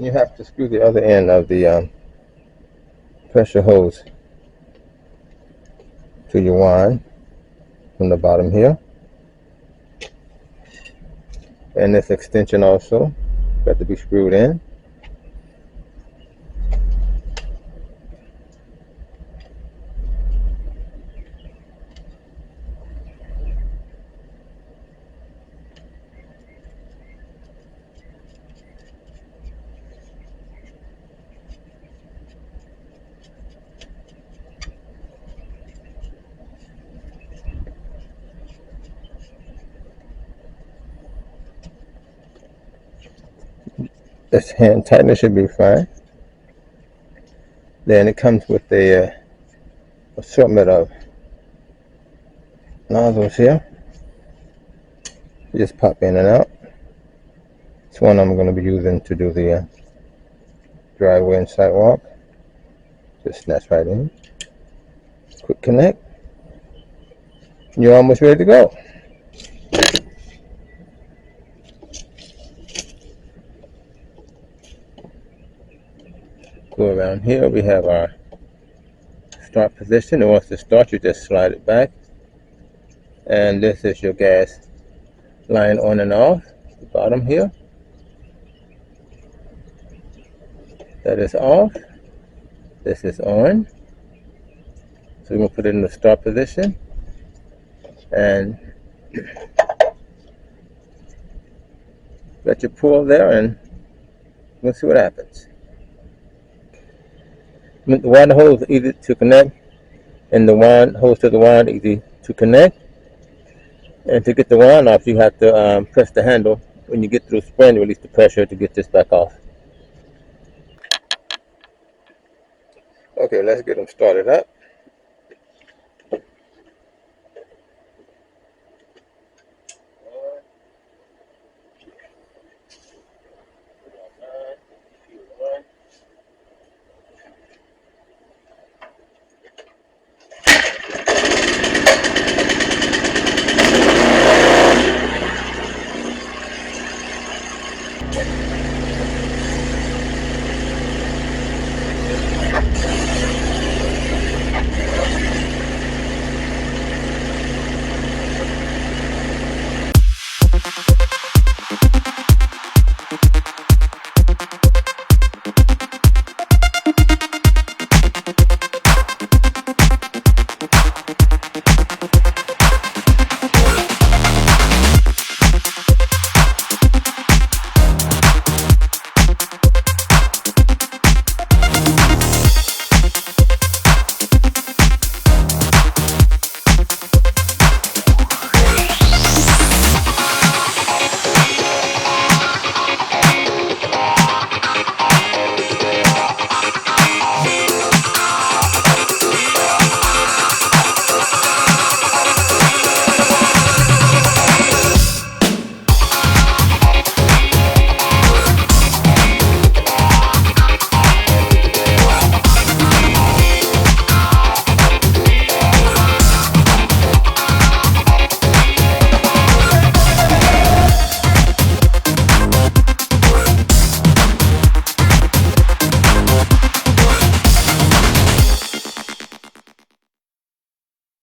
You have to screw the other end of the pressure hose to your wand from the bottom here, and this extension also got to be screwed in. This hand tightener should be fine. Then it comes with a assortment of nozzles here. You just pop in and out. This one I'm going to be using to do the driveway and sidewalk. Just snaps right in. Quick connect. You're almost ready to go. Go around here. We have our start position, and once it starts, you just slide it back. And this is your gas line on and off the bottom here. That is off. This is on. So we're going to put it in the start position, and let you pull there, and we'll see what happens. The wand hose is easy to connect, and the wand hose to the wand easy to connect. And to get the wand off, you have to press the handle. When you get through spring, release the pressure to get this back off. Okay, let's get them started up.